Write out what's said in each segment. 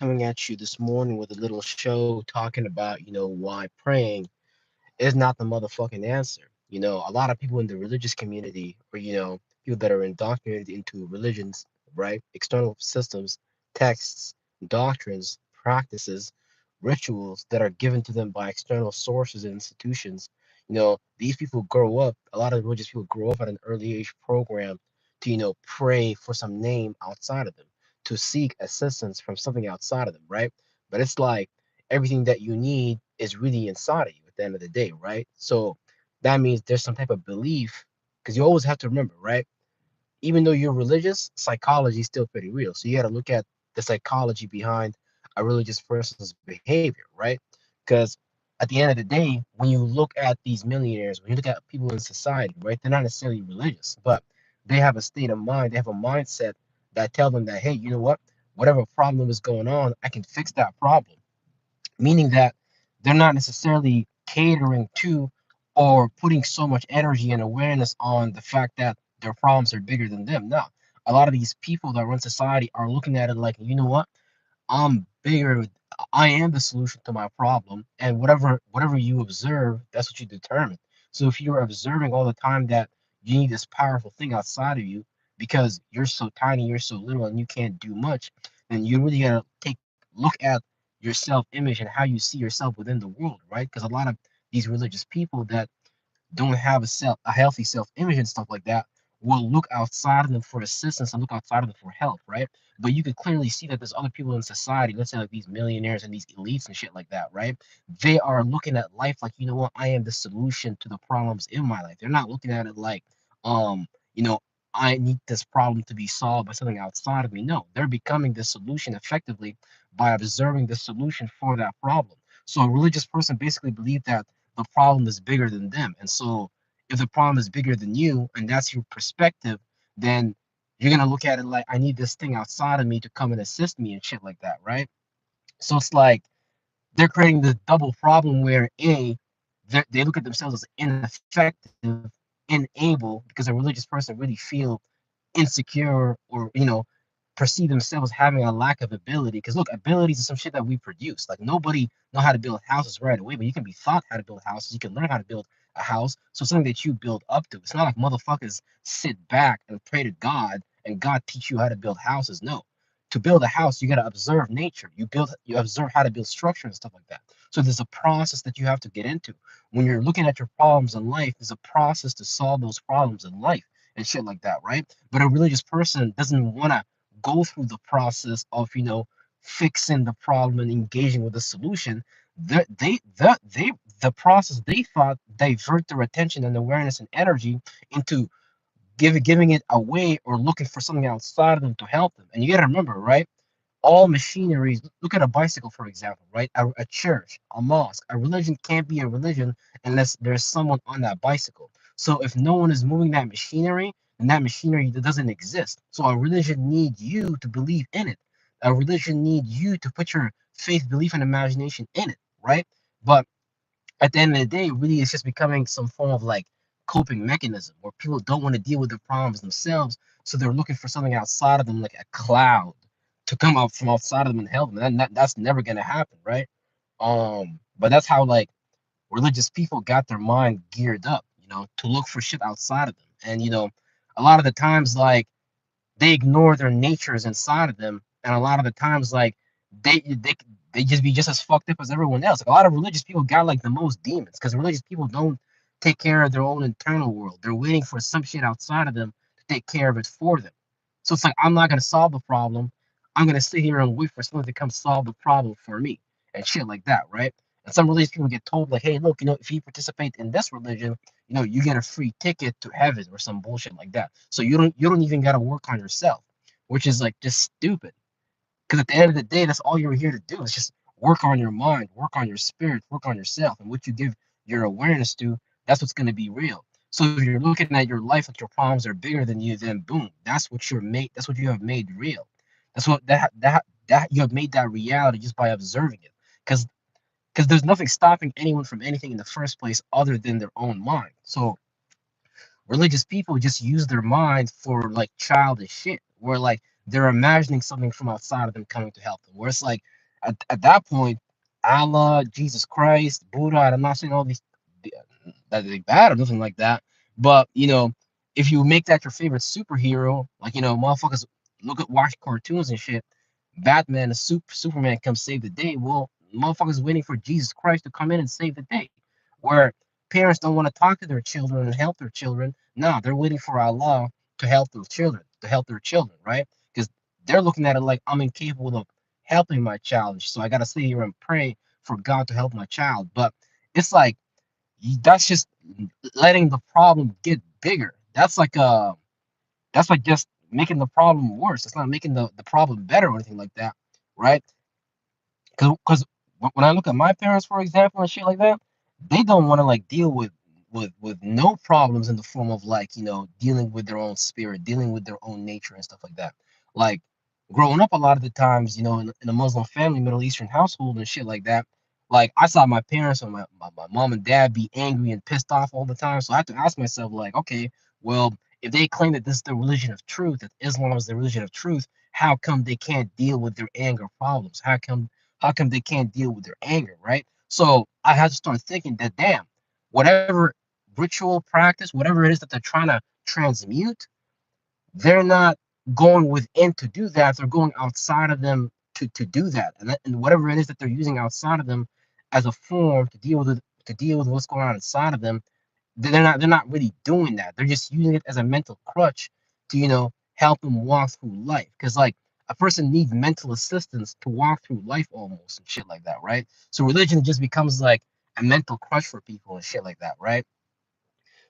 coming at you this morning with a little show talking about, why praying is not the motherfucking answer. A lot of people in the religious community, or, people that are indoctrinated into religions, right? External systems, texts, doctrines, practices, rituals that are given to them by external sources and institutions. These people grow up, a lot of religious people grow up at an early age program to, pray for some name outside of them, to seek assistance from something outside of them, right? But it's like everything that you need is really inside of you at the end of the day, right? So that means there's some type of belief, because you always have to remember, right? Even though you're religious, psychology is still pretty real. So you got to look at the psychology behind a religious person's behavior, right? Because at the end of the day, when you look at these millionaires, when you look at people in society, right, they're not necessarily religious, but they have a state of mind, they have a mindset that tell them that, hey, you know what? Whatever problem is going on, I can fix that problem, meaning that they're not necessarily catering to or putting so much energy and awareness on the fact that their problems are bigger than them. Now, a lot of these people that run society are looking at it like, you know what? I'm bigger. I am the solution to my problem, and whatever you observe, that's what you determine. So if you're observing all the time that you need this powerful thing outside of you because you're so tiny, you're so little, and you can't do much, then you really gotta take look at your self-image and how you see yourself within the world, right? Because a lot of these religious people that don't have a healthy self-image and stuff like that will look outside of them for assistance and look outside of them for help, right? But you could clearly see that there's other people in society, let's say like these millionaires and these elites and shit like that, right? They are looking at life like, you know what, I am the solution to the problems in my life. They're not looking at it like, um, you know, I need this problem to be solved by something outside of me. No, they're becoming the solution effectively by observing the solution for that problem. So a religious person basically believes that the problem is bigger than them. And so if the problem is bigger than you and that's your perspective, then you're gonna look at it like I need this thing outside of me to come and assist me and shit like that, right? So it's like they're creating this double problem where they look at themselves as ineffective, unable, because a religious person really feel insecure or perceive themselves having a lack of ability. Because look, abilities are some shit that we produce. Like nobody know how to build houses right away, but you can be taught how to build houses. You can learn how to build a house. So something that you build up to. It's not like motherfuckers sit back and pray to God and God teach you how to build houses. No. To build a house, you gotta observe nature. You observe how to build structure and stuff like that. So there's a process that you have to get into. When you're looking at your problems in life, there's a process to solve those problems in life and shit like that, right? But a religious person doesn't want to go through the process of fixing the problem and engaging with the solution. The process they thought divert their attention and awareness and energy into giving it away or looking for something outside of them to help them. And you got to remember, right? All machineries, look at a bicycle, for example, right? A church, a mosque, a religion can't be a religion unless there's someone on that bicycle. So if no one is moving that machinery, then that machinery doesn't exist. So a religion needs you to believe in it. A religion needs you to put your faith, belief, and imagination in it, right? But at the end of the day, really it's just becoming some form of like coping mechanism where people don't want to deal with their problems themselves, so they're looking for something outside of them, like a cloud, to come out from outside of them and help them. That's never gonna happen, right? But that's how like religious people got their mind geared up, to look for shit outside of them, and a lot of the times like they ignore their natures inside of them, and a lot of the times like they they they just be just as fucked up as everyone else. Like a lot of religious people got like the most demons because religious people don't take care of their own internal world. They're waiting for some shit outside of them to take care of it for them. So it's like I'm not gonna solve the problem. I'm gonna sit here and wait for someone to come solve the problem for me and shit like that, right? And some religious people get told like, hey, look, if you participate in this religion, you get a free ticket to heaven or some bullshit like that. So you don't even gotta work on yourself, which is like just stupid. Because at the end of the day, that's all you're here to do is just work on your mind, work on your spirit, work on yourself, and what you give your awareness to, that's what's gonna be real. So if you're looking at your life like your problems are bigger than you, then boom, that's what you're made. That's what you have made real. That's what that you have made that reality just by observing it. Because there's nothing stopping anyone from anything in the first place other than their own mind. So religious people just use their mind for like childish shit where like they're imagining something from outside of them coming to help them. Where it's like at that point, Allah, Jesus Christ, Buddha, and I'm not saying all these that they bad or nothing like that, but if you make that your favorite superhero, like motherfuckers look at watch cartoons and shit, Batman and Superman come save the day. Well, motherfuckers waiting for Jesus Christ to come in and save the day. Where parents don't want to talk to their children and help their children. No, they're waiting for Allah to help their children, right? Because they're looking at it like I'm incapable of helping my child, so I gotta sit here and pray for God to help my child. But it's like that's just letting the problem get bigger. That's like just making the problem worse. It's not making the problem better or anything like that, right? Because when I look at my parents, for example, and shit like that, they don't want to like deal with no problems in the form of like dealing with their own spirit, dealing with their own nature and stuff like that. Like growing up, a lot of the times, in a Muslim family, Middle Eastern household and shit like that. Like I saw my parents or my mom and dad be angry and pissed off all the time. So I have to ask myself, like, okay, well, if they claim that this is the religion of truth, that Islam is the religion of truth, how come they can't deal with their anger problems? How come they can't deal with their anger, right? So I had to start thinking that, damn, whatever ritual practice, whatever it is that they're trying to transmute, they're not going within to do that. They're going outside of them to do that, and whatever it is that they're using outside of them as a form to deal with it, to deal with what's going on inside of them, they're not really doing that. They're just using it as a mental crutch to help them walk through life. Because like a person needs mental assistance to walk through life almost and shit like that, right? So religion just becomes like a mental crutch for people and shit like that, right?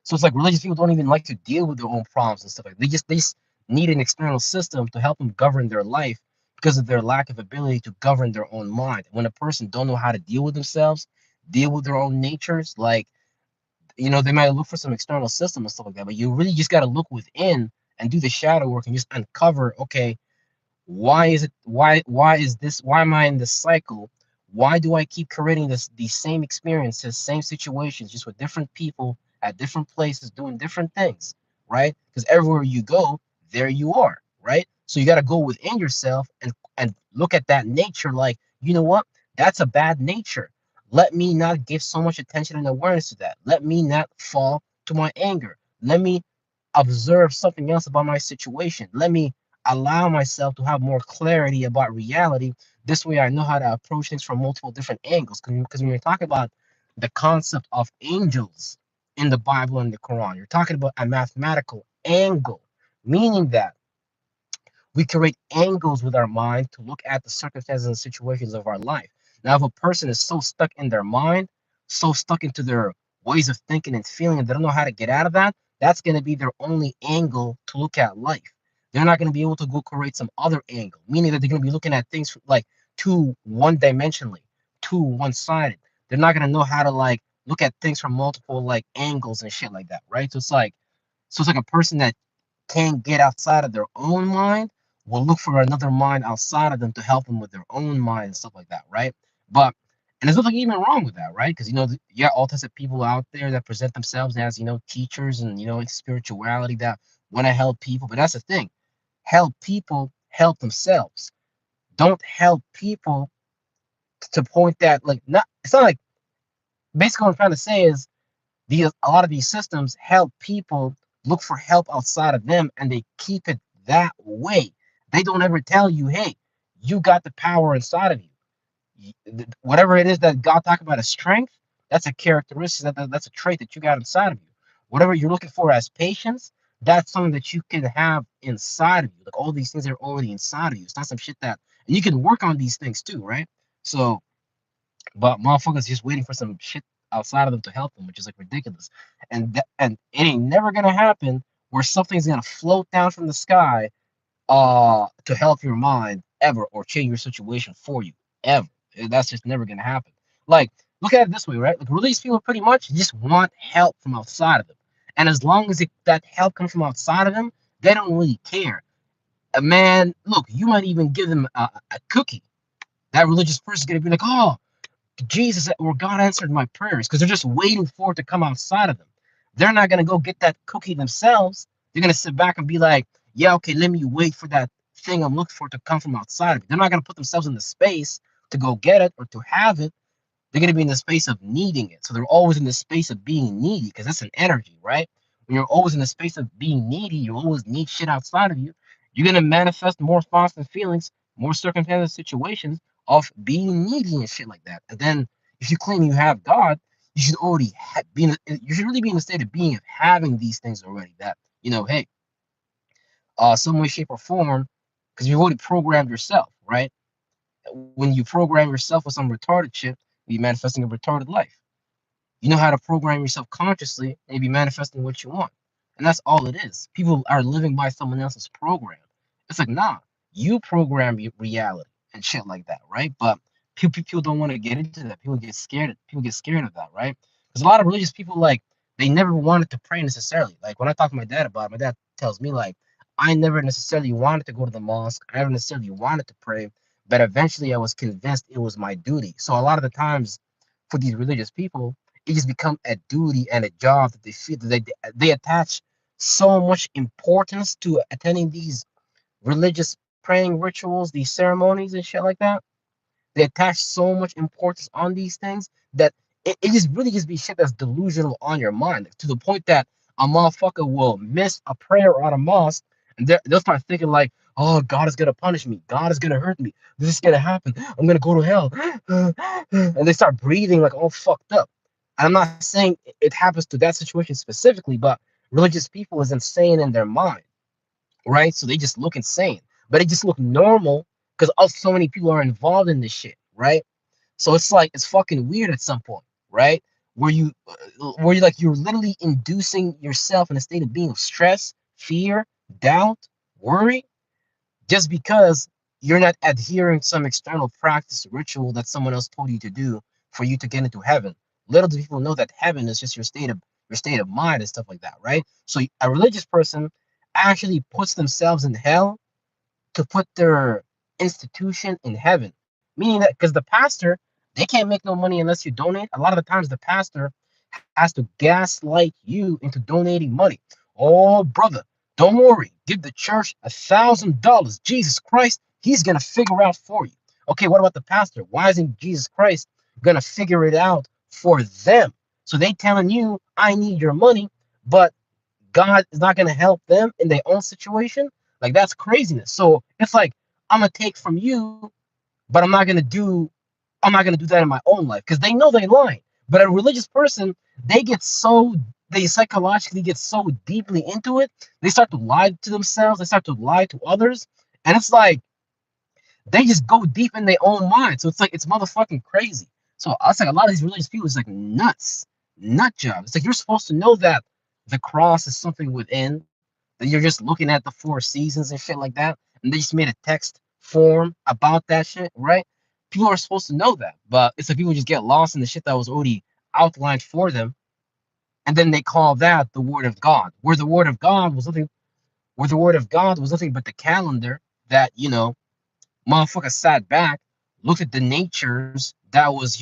So it's like religious people don't even like to deal with their own problems and stuff like that. They just need an external system to help them govern their life because of their lack of ability to govern their own mind. When a person don't know how to deal with themselves, deal with their own natures, like they might look for some external system and stuff like that, but you really just got to look within and do the shadow work and just uncover, okay, why am I in this cycle? Why do I keep creating these same experiences, same situations, just with different people at different places doing different things, right? Because everywhere you go, there you are, right? So you got to go within yourself and look at that nature, like, you know what, that's a bad nature. Let me not give so much attention and awareness to that. Let me not fall to my anger. Let me observe something else about my situation. Let me allow myself to have more clarity about reality. This way, I know how to approach things from multiple different angles. Because when you're talking about the concept of angels in the Bible and the Quran, you're talking about a mathematical angle, meaning that we create angles with our mind to look at the circumstances and situations of our life. Now, if a person is so stuck in their mind, so stuck into their ways of thinking and feeling, and they don't know how to get out of that, that's going to be their only angle to look at life. They're not going to be able to go create some other angle, meaning that they're going to be looking at things like too one dimensionally, too one sided. They're not going to know how to like look at things from multiple like angles and shit like that, right? So it's like a person that can't get outside of their own mind will look for another mind outside of them to help them with their own mind and stuff like that, right? But and there's nothing even wrong with that, right? Because you got all types of people out there that present themselves as teachers and spirituality that want to help people. But that's the thing: help people help themselves. Don't help people to point that like not. It's not like basically what I'm trying to say is a lot of these systems help people look for help outside of them, and they keep it that way. They don't ever tell you, hey, you got the power inside of you. Whatever it is that God talk about as strength, that's a characteristic, that's a trait that you got inside of you. Whatever you're looking for as patience, that's something that you can have inside of you. Like all these things are already inside of you. It's not some shit that, and you can work on these things too, right? So but motherfuckers just waiting for some shit outside of them to help them, which is like ridiculous. And it ain't never gonna happen where something's gonna float down from the sky to help your mind ever or change your situation for you ever. That's just never gonna happen. Like, look at it this way, right? Like religious people pretty much just want help from outside of them. And as long as that help comes from outside of them, they don't really care. Man, look, you might even give them a cookie. That religious person's gonna be like, oh, Jesus or God answered my prayers, because they're just waiting for it to come outside of them. They're not gonna go get that cookie themselves. They're gonna sit back and be like, yeah, okay, let me wait for thing I'm looking for to come from outside of me. They're not gonna put themselves in the space to go get it or to have it. They're going to be in the space of needing it. So they're always in the space of being needy because that's an energy, right? When you're always in the space of being needy, you always need shit outside of you. You're going to manifest more thoughts and feelings, more circumstances, situations of being needy and shit like that. And then if you claim you have God, you should already be you should really be in the state of being of having these things already. That hey, some way, shape, or form, because you've already programmed yourself, right? When you program yourself with some retarded shit, you're manifesting a retarded life. You know how to program yourself consciously and be manifesting what you want. And that's all it is. People are living by someone else's program. It's like, nah, you program your reality and shit like that, right? But people don't want to get into that. People get scared. People get scared of that, right? Because a lot of religious people, like, they never wanted to pray necessarily. Like, when I talk to my dad about it, my dad tells me, like, I never necessarily wanted to go to the mosque. I never necessarily wanted to pray. But eventually I was convinced it was my duty. So a lot of the times for these religious people, it just become a duty and a job that they feel that they attach so much importance to attending these religious praying rituals, these ceremonies and shit like that. They attach so much importance on these things that it just really just be shit that's delusional on your mind to the point that a motherfucker will miss a prayer on a mosque and they'll start thinking like, oh, God is gonna punish me, God is gonna hurt me, this is gonna happen, I'm gonna go to hell, and they start breathing like all fucked up. And I'm not saying it happens to that situation specifically, but religious people is insane in their mind, right? So they just look insane, but they just look normal because so many people are involved in this shit, right? So it's like it's fucking weird at some point, right? Where you like you're literally inducing yourself in a state of being of stress, fear, doubt, worry, just because you're not adhering to some external practice ritual that someone else told you to do for you to get into heaven. Little do people know that heaven is just your state of mind and stuff like that, right? So a religious person actually puts themselves in hell to put their institution in heaven. Meaning that because the pastor, they can't make no money unless you donate. A lot of the times the pastor has to gaslight you into donating money. Oh, brother, don't worry. Give the church $1,000. Jesus Christ, he's gonna figure out for you. Okay, what about the pastor? Why isn't Jesus Christ gonna figure it out for them? So they telling you, I need your money, but God is not going to help them in their own situation. Like that's craziness. So it's like I'm gonna take from you, but I'm not gonna do that in my own life because they know they lying. But a religious person, they get so they psychologically get so deeply into it, they start to lie to themselves, they start to lie to others, and it's like they just go deep in their own mind. So it's like it's motherfucking crazy. So I was like a lot of these religious people is like nuts, nut job. It's like you're supposed to know that the cross is something within, that you're just looking at the four seasons and shit like that, and they just made a text form about that shit, right? People are supposed to know that, but it's like people just get lost in the shit that was already outlined for them, and then they call that the word of God, where the word of God was nothing but the calendar that motherfucker sat back, looked at the natures that was,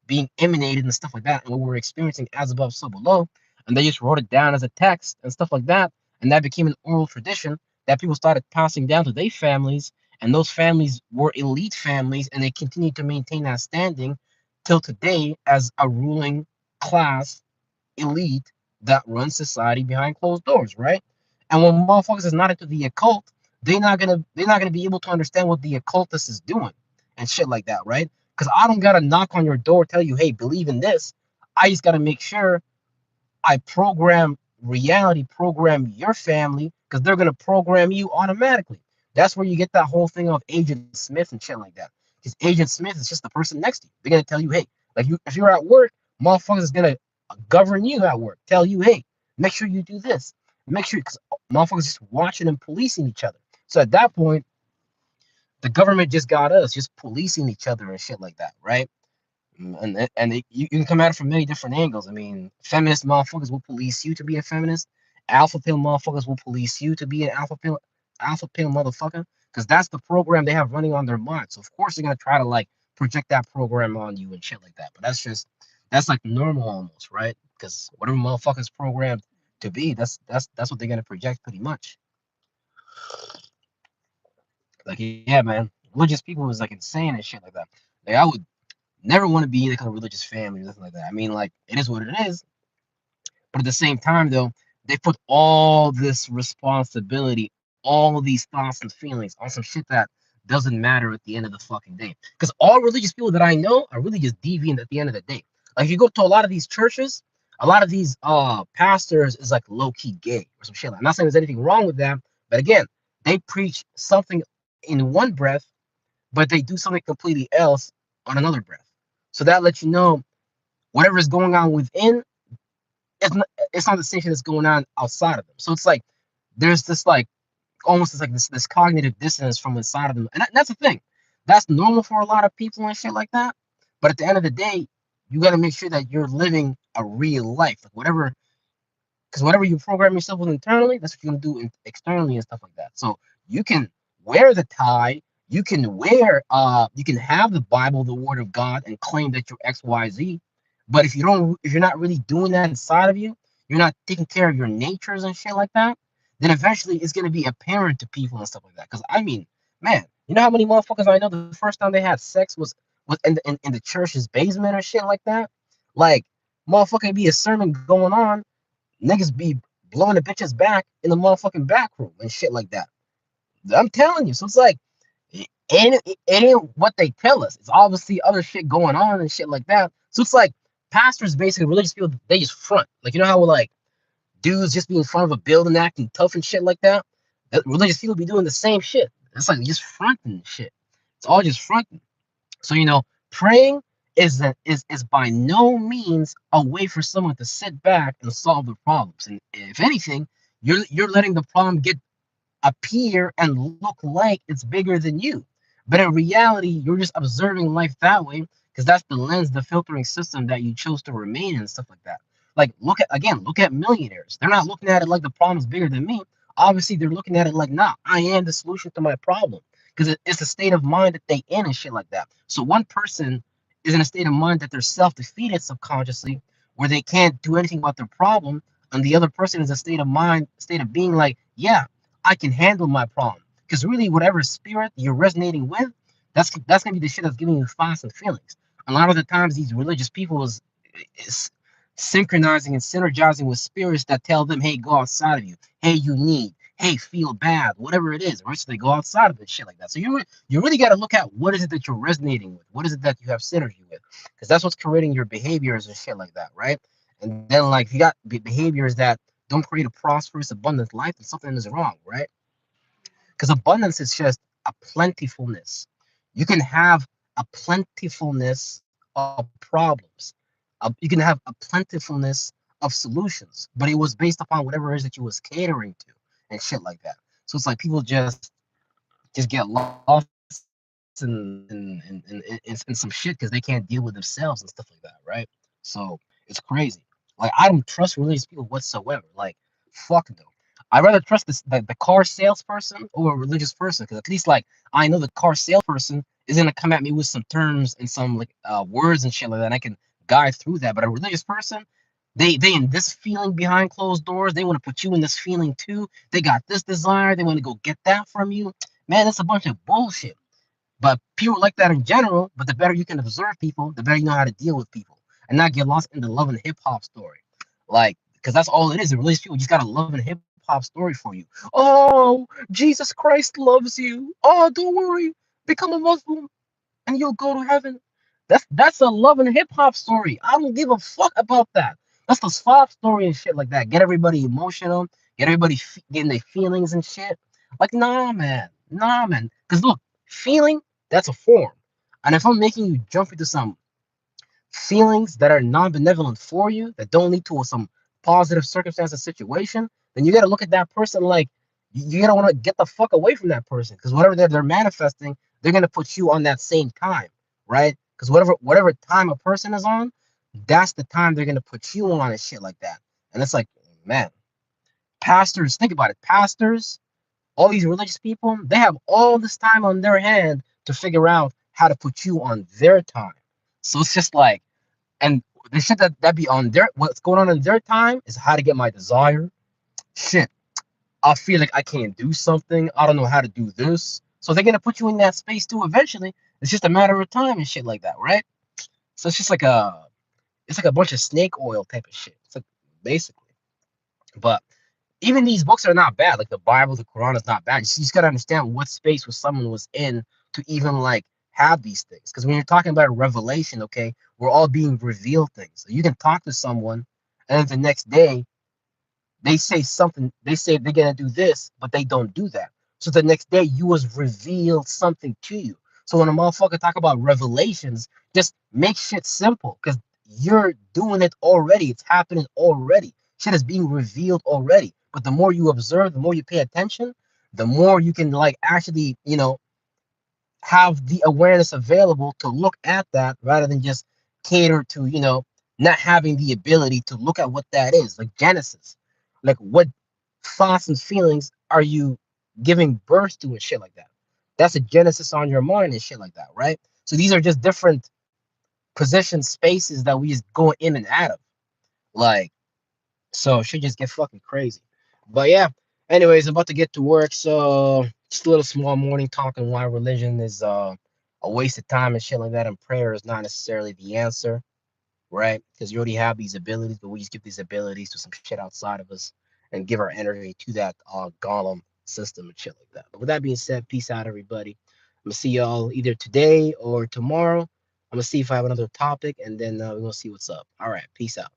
being emanated and stuff like that, and what we're experiencing as above, so below, and they just wrote it down as a text and stuff like that, and that became an oral tradition that people started passing down to their families, and those families were elite families, and they continued to maintain that standing till today as a ruling class elite that runs society behind closed doors, right? And when motherfuckers is not into the occult, they're not gonna be able to understand what the occultist is doing and shit like that, right? Because I don't gotta knock on your door, tell you, hey, believe in this. I just gotta make sure I program reality, program your family, because they're gonna program you automatically. That's where you get that whole thing of Agent Smith and shit like that. Because Agent Smith is just the person next to you. They're gonna tell you, hey, like if you're at work, motherfuckers is gonna govern you at work. Tell you, hey, make sure you do this. Make sure because motherfuckers just watching and policing each other. So at that point, the government just got us just policing each other and shit like that, right? You can come at it from many different angles. I mean, feminist motherfuckers will police you to be a feminist. Alpha pill motherfuckers will police you to be an alpha pill motherfucker, because that's the program they have running on their mind. So of course they're gonna try to like project that program on you and shit like that. But that's like normal almost, right? Because whatever motherfuckers programmed to be, that's what they're gonna project pretty much. Like, yeah, man, religious people is like insane and shit like that. Like, I would never want to be in a kind of religious family or nothing like that. I mean, like, it is what it is. But at the same time, though, they put all this responsibility, all these thoughts and feelings on some shit that doesn't matter at the end of the fucking day. Because all religious people that I know are really just deviant at the end of the day. Like, if you go to a lot of these churches, a lot of these pastors is like low key gay or some shit. I'm not saying there's anything wrong with that, but again, they preach something in one breath, but they do something completely else on another breath. So that lets you know whatever is going on within, it's not the same thing that's going on outside of them. So it's like there's this like almost this like this cognitive dissonance from inside of them, and that's the thing. That's normal for a lot of people and shit like that. But at the end of the day, you got to make sure that you're living a real life, like whatever, because whatever you program yourself with internally, that's what you're gonna do externally and stuff like that. So you can wear the tie, you can have the Bible, the Word of God, and claim that you're XYZ. But if you're not really doing that inside of you, you're not taking care of your natures and shit like that, then eventually it's gonna be apparent to people and stuff like that. Because I mean, man, you know how many motherfuckers I know the first time they had sex was in the church's basement or shit like that? Like, motherfucker be a sermon going on, niggas be blowing the bitches back in the motherfucking back room and shit like that. I'm telling you. So it's like, it ain't what they tell us. It's obviously other shit going on and shit like that. So it's like pastors, basically religious people, they just front. Like, you know how like dudes just be in front of a building acting tough and shit like that? That religious people be doing the same shit. It's like just fronting shit. It's all just fronting. So praying is by no means a way for someone to sit back and solve the problems. And if anything, you're letting the problem appear and look like it's bigger than you. But in reality, you're just observing life that way because that's the lens, the filtering system that you chose to remain in and stuff like that. Like, look at millionaires. They're not looking at it like the problem's bigger than me. Obviously, they're looking at it like, nah, I am the solution to my problem. Because it's a state of mind that they in and shit like that. So one person is in a state of mind that they're self-defeated subconsciously, where they can't do anything about their problem, and the other person is a state of mind, state of being like, yeah, I can handle my problem. Because really, whatever spirit you're resonating with, that's gonna be the shit that's giving you thoughts and feelings. A lot of the times, these religious people is synchronizing and synergizing with spirits that tell them, "Hey, go outside of you. Hey, you need. Hey, feel bad. Whatever it is." Right? So they go outside of it, shit like that. So you really got to look at what is it that you're resonating with. What is it that you have synergy with? Because that's what's creating your behaviors and shit like that, right? And then like if you got behaviors that don't create a prosperous, abundant life, then something is wrong, right? Because abundance is just a plentifulness. You can have a plentifulness of problems. You can have a plentifulness of solutions, but it was based upon whatever it is that you was catering to and shit like that. So it's like people just get lost in some shit because they can't deal with themselves and stuff like that, right? So it's crazy. Like, I don't trust religious people whatsoever. Like, fuck no. I'd rather trust the car salesperson over a religious person because at least like I know the car salesperson is gonna come at me with some terms and some like words and shit like that. And I can guide through that. But a religious person, they in this feeling behind closed doors. They want to put you in this feeling too. They got this desire. They want to go get that from you. Man, that's a bunch of bullshit. But people like that in general. But the better you can observe people, the better you know how to deal with people and not get lost in the love and hip hop story. Like, because that's all it is. The religious people just got a love and hip hop story for you. Oh, Jesus Christ loves you. Oh, don't worry, become a Muslim and you'll go to heaven. That's a love and hip hop story. I don't give a fuck about that. That's the soft story and shit like that. Get everybody emotional, get everybody getting their feelings and shit. Like, nah, man, nah, man. Because look, feeling, that's a form. And if I'm making you jump into some feelings that are non-benevolent for you, that don't lead to some positive circumstance or situation, then you got to look at that person like you gotta want to get the fuck away from that person because whatever they're manifesting, they're gonna put you on that same time, right? Because whatever time a person is on, that's the time they're gonna put you on and shit like that. And it's like, man, pastors, think about it, pastors, all these religious people, they have all this time on their hand to figure out how to put you on their time. So it's just like, and the shit that be on their what's going on in their time is how to get my desire. Shit, I feel like I can't do something. I don't know how to do this. So they're gonna put you in that space too eventually. It's just a matter of time and shit like that, right? So it's just like a bunch of snake oil type of shit. It's like basically. But even these books are not bad. Like the Bible, the Quran is not bad. You just gotta understand what space was someone was in to even like have these things. Because when you're talking about revelation, okay, we're all being revealed things. So you can talk to someone, and then the next day they say something, they say they're gonna do this, but they don't do that. So the next day you was revealed something to you. So when a motherfucker talk about revelations, just make shit simple because you're doing it already. It's happening already. Shit is being revealed already. But the more you observe, the more you pay attention, the more you can like actually, have the awareness available to look at that rather than just cater to, not having the ability to look at what that is. Like Genesis. Like what thoughts and feelings are you giving birth to and shit like that? That's a genesis on your mind and shit like that, right? So these are just different position spaces that we just go in and out of. Like, so shit just get fucking crazy. But yeah, anyways, about to get to work. So just a little small morning talk on why religion is a waste of time and shit like that, and prayer is not necessarily the answer, right? Because you already have these abilities, but we just give these abilities to some shit outside of us and give our energy to that golem system and shit like that. But with that being said, peace out, everybody. I'm gonna see y'all either today or tomorrow. I'm gonna see if I have another topic, and then we're gonna see what's up. All right, peace out.